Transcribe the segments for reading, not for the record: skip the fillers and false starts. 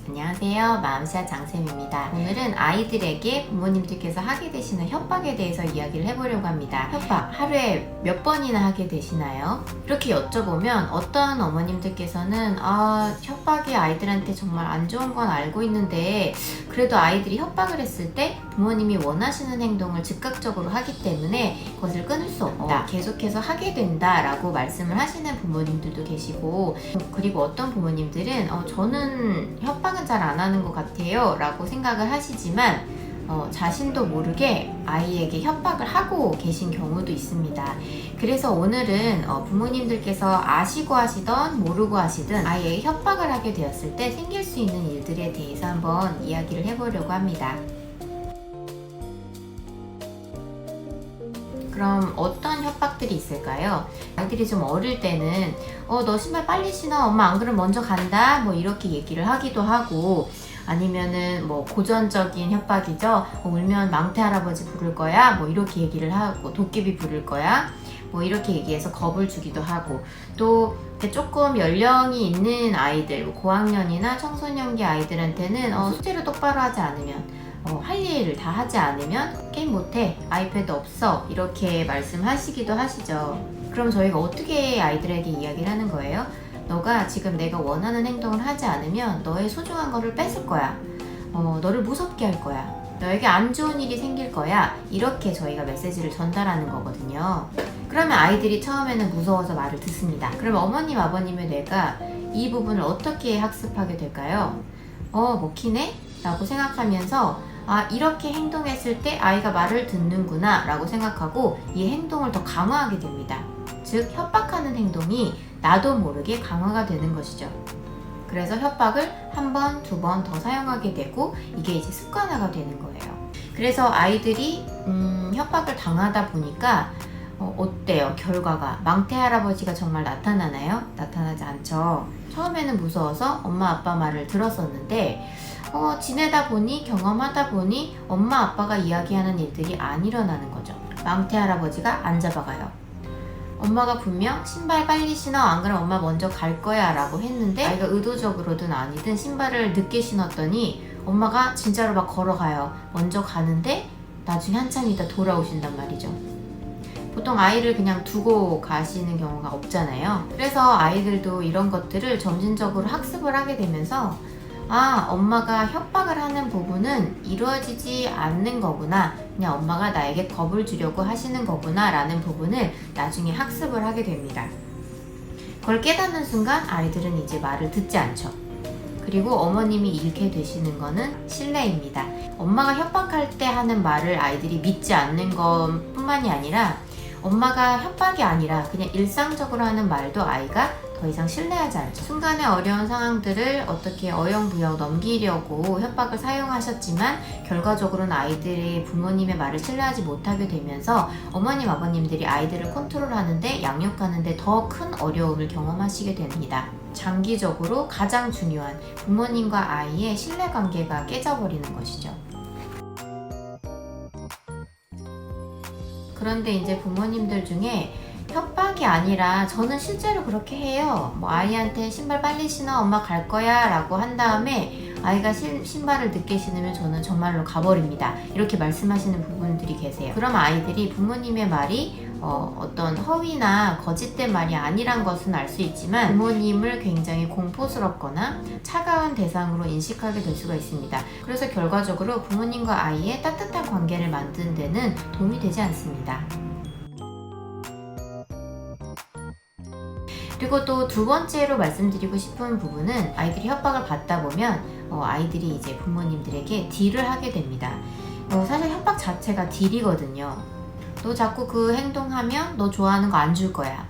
안녕하세요. 마음샷 장쌤입니다. 오늘은 아이들에게 부모님들께서 하게 되시는 협박에 대해서 이야기를 해보려고 합니다. 협박 하루에 몇 번이나 하게 되시나요? 이렇게 여쭤보면 어떤 어머님들께서는 협박이 아이들한테 정말 안 좋은 건 알고 있는데 그래도 아이들이 협박을 했을 때 부모님이 원하시는 행동을 즉각적으로 하기 때문에 그것을 끊을 수 없다. 계속해서 하게 된다 라고 말씀을 하시는 부모님들도 계시고, 그리고 어떤 부모님들은 저는 협박은 잘 안 하는 것 같아요 라고 생각을 하시지만 자신도 모르게 아이에게 협박을 하고 계신 경우도 있습니다. 그래서 오늘은 부모님들께서 아시고 하시던 모르고 하시든 아이에게 협박을 하게 되었을 때 생길 수 있는 일들에 대해서 한번 이야기를 해보려고 합니다. 그럼 어떤 협박들이 있을까요? 아이들이 좀 어릴 때는 너 신발 빨리 신어, 엄마 안 그러면 먼저 간다, 뭐 이렇게 얘기를 하기도 하고, 아니면은 뭐 고전적인 협박이죠. 울면 망태 할아버지 부를 거야, 뭐 이렇게 얘기를 하고, 도깨비 부를 거야, 뭐 이렇게 얘기해서 겁을 주기도 하고, 또 조금 연령이 있는 아이들, 고학년이나 청소년기 아이들한테는 숙제를 똑바로 하지 않으면, 할 일을 다 하지 않으면 게임 못해, 아이패드 없어, 이렇게 말씀하시기도 하시죠. 그럼 저희가 어떻게 아이들에게 이야기를 하는 거예요? 너가 지금 내가 원하는 행동을 하지 않으면 너의 소중한 거를 뺏을 거야. 너를 무섭게 할 거야. 너에게 안 좋은 일이 생길 거야. 이렇게 저희가 메시지를 전달하는 거거든요. 그러면 아이들이 처음에는 무서워서 말을 듣습니다. 그럼 어머님, 아버님의 뇌가 이 부분을 어떻게 학습하게 될까요? 먹히네? 라고 생각하면서 이렇게 행동했을 때 아이가 말을 듣는구나 라고 생각하고 이 행동을 더 강화하게 됩니다. 즉 협박하는 행동이 나도 모르게 강화가 되는 것이죠. 그래서 협박을 한 번, 두 번 더 사용하게 되고 이게 이제 습관화가 되는 거예요. 그래서 아이들이 협박을 당하다 보니까 어때요? 결과가 망태 할아버지가 정말 나타나나요? 나타나지 않죠. 처음에는 무서워서 엄마 아빠 말을 들었었는데 지내다 보니, 경험하다 보니 엄마 아빠가 이야기하는 일들이 안 일어나는 거죠. 망태 할아버지가 안 잡아가요. 엄마가 분명 신발 빨리 신어, 안 그러면 엄마 먼저 갈 거야 라고 했는데 아이가 의도적으로든 아니든 신발을 늦게 신었더니 엄마가 진짜로 막 걸어가요. 먼저 가는데 나중에 한참 있다 돌아오신단 말이죠. 보통 아이를 그냥 두고 가시는 경우가 없잖아요. 그래서 아이들도 이런 것들을 점진적으로 학습을 하게 되면서 엄마가 협박을 하는 부분은 이루어지지 않는 거구나, 그냥 엄마가 나에게 겁을 주려고 하시는 거구나 라는 부분을 나중에 학습을 하게 됩니다. 그걸 깨닫는 순간 아이들은 이제 말을 듣지 않죠. 그리고 어머님이 잃게 되시는 거는 신뢰입니다. 엄마가 협박할 때 하는 말을 아이들이 믿지 않는 것 뿐만이 아니라 엄마가 협박이 아니라 그냥 일상적으로 하는 말도 아이가 더 이상 신뢰하지 않죠. 순간의 어려운 상황들을 어떻게 어영부영 넘기려고 협박을 사용하셨지만 결과적으로는 아이들이 부모님의 말을 신뢰하지 못하게 되면서 어머님, 아버님들이 아이들을 컨트롤하는데, 양육하는데 더 큰 어려움을 경험하시게 됩니다. 장기적으로 가장 중요한 부모님과 아이의 신뢰관계가 깨져버리는 것이죠. 그런데 이제 부모님들 중에 협박이 아니라 저는 실제로 그렇게 해요. 아이한테 신발 빨리 신어, 엄마 갈 거야 라고 한 다음에 아이가 신발을 늦게 신으면 저는 정말로 가버립니다. 이렇게 말씀하시는 부분들이 계세요. 그럼 아이들이 부모님의 말이 어떤 허위나 거짓된 말이 아니란 것은 알 수 있지만 부모님을 굉장히 공포스럽거나 차가운 대상으로 인식하게 될 수가 있습니다. 그래서 결과적으로 부모님과 아이의 따뜻한 관계를 만드는 데는 도움이 되지 않습니다. 그리고 또 두 번째로 말씀드리고 싶은 부분은 아이들이 협박을 받다 보면 아이들이 이제 부모님들에게 딜을 하게 됩니다. 사실 협박 자체가 딜이거든요. 너 자꾸 그 행동하면 너 좋아하는 거 안 줄 거야.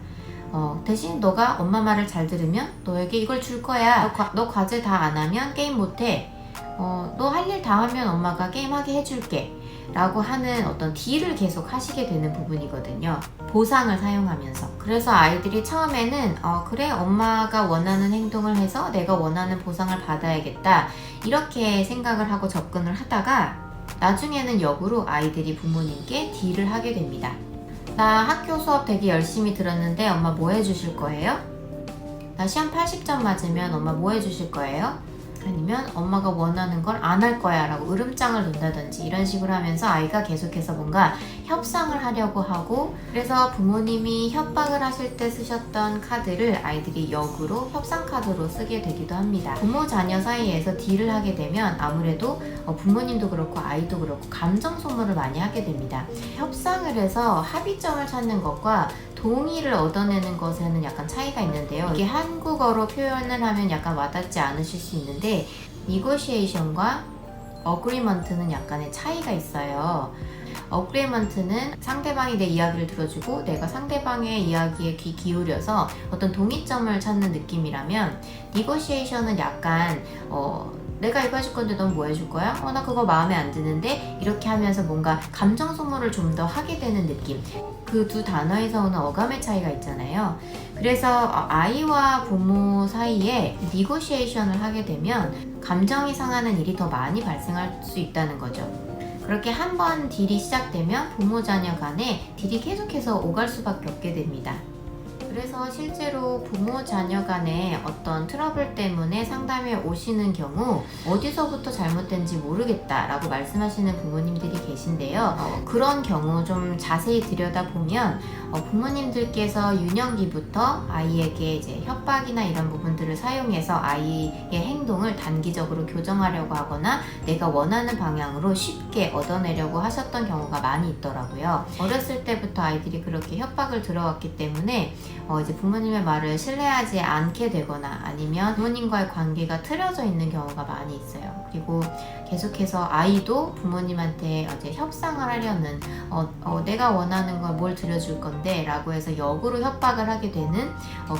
대신 너가 엄마 말을 잘 들으면 너에게 이걸 줄 거야. 너 과제 다 안 하면 게임 못해. 너 할 일 다 하면 엄마가 게임하게 해줄게 라고 하는 어떤 딜을 계속 하시게 되는 부분이거든요. 보상을 사용하면서. 그래서 아이들이 처음에는 그래, 엄마가 원하는 행동을 해서 내가 원하는 보상을 받아야겠다, 이렇게 생각을 하고 접근을 하다가 나중에는 역으로 아이들이 부모님께 딜을 하게 됩니다. 나 학교 수업 되게 열심히 들었는데 엄마 뭐 해주실 거예요? 나 시험 80점 맞으면 엄마 뭐 해주실 거예요? 아니면 엄마가 원하는 걸 안 할 거야 라고 으름장을 놓는다든지 이런 식으로 하면서 아이가 계속해서 뭔가 협상을 하려고 하고, 그래서 부모님이 협박을 하실 때 쓰셨던 카드를 아이들이 역으로 협상 카드로 쓰게 되기도 합니다. 부모 자녀 사이에서 딜을 하게 되면 아무래도 부모님도 그렇고 아이도 그렇고 감정 소모를 많이 하게 됩니다. 협상을 해서 합의점을 찾는 것과 동의를 얻어내는 것에는 약간 차이가 있는데요. 이게 한국어로 표현을 하면 약간 와닿지 않으실 수 있는데, negotiation과 agreement는 약간의 차이가 있어요. agreement는 상대방이 내 이야기를 들어주고 내가 상대방의 이야기에 귀 기울여서 어떤 동의점을 찾는 느낌이라면, negotiation은 약간 내가 이거 해줄 건데 넌 뭐 해줄 거야? 나 그거 마음에 안 드는데, 이렇게 하면서 뭔가 감정 소모를 좀 더 하게 되는 느낌. 그 두 단어에서 오는 어감의 차이가 있잖아요. 그래서 아이와 부모 사이에 니고시에이션을 하게 되면 감정이 상하는 일이 더 많이 발생할 수 있다는 거죠. 그렇게 한번 딜이 시작되면 부모 자녀 간에 딜이 계속해서 오갈 수밖에 없게 됩니다. 그래서 실제로 부모 자녀 간에 어떤 트러블 때문에 상담에 오시는 경우 어디서부터 잘못된지 모르겠다라고 말씀하시는 부모님들이 계신데요. 그런 경우 좀 자세히 들여다보면 부모님들께서 유년기부터 아이에게 이제 협박이나 이런 부분들을 사용해서 아이의 행동을 단기적으로 교정하려고 하거나 내가 원하는 방향으로 쉽게 얻어내려고 하셨던 경우가 많이 있더라고요. 어렸을 때부터 아이들이 그렇게 협박을 들어왔기 때문에 이제 부모님의 말을 신뢰하지 않게 되거나 아니면 부모님과의 관계가 틀어져 있는 경우가 많이 있어요. 그리고 계속해서 아이도 부모님한테 이제 협상을 하려는 내가 원하는 걸 뭘 들여줄 건데 라고 해서 역으로 협박을 하게 되는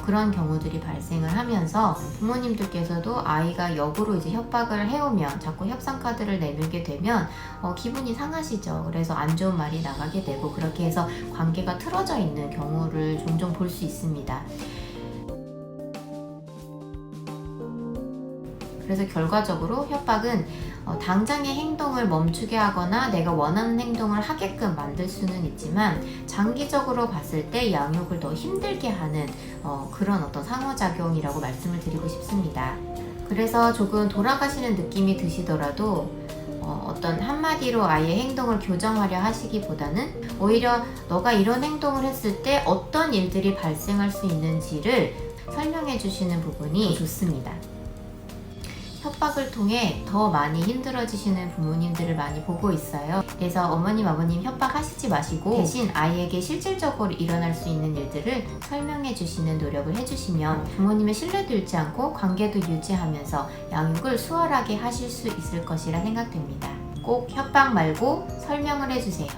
그런 경우들이 발생을 하면서 부모님들께서도 아이가 역으로 이제 협박을 해오면 자꾸 협상 카드를 내밀게 되면 기분이 상하시죠. 그래서 안 좋은 말이 나가게 되고 그렇게 해서 관계가 틀어져 있는 경우를 종종 볼 수 있습니다. 그래서 결과적으로 협박은 당장의 행동을 멈추게 하거나 내가 원하는 행동을 하게끔 만들 수는 있지만 장기적으로 봤을 때 양육을 더 힘들게 하는 그런 어떤 상호작용이라고 말씀을 드리고 싶습니다. 그래서 조금 돌아가시는 느낌이 드시더라도 어떤 한마디로 아이의 행동을 교정하려 하시기보다는 오히려 너가 이런 행동을 했을 때 어떤 일들이 발생할 수 있는지를 설명해 주시는 부분이 좋습니다. 협박을 통해 더 많이 힘들어지시는 부모님들을 많이 보고 있어요. 그래서 어머님, 아버님 협박하시지 마시고 대신 아이에게 실질적으로 일어날 수 있는 일들을 설명해 주시는 노력을 해주시면 부모님의 신뢰도 잃지 않고 관계도 유지하면서 양육을 수월하게 하실 수 있을 것이라 생각됩니다. 꼭 협박 말고 설명을 해주세요.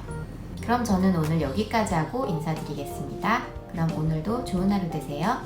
그럼 저는 오늘 여기까지 하고 인사드리겠습니다. 그럼 오늘도 좋은 하루 되세요.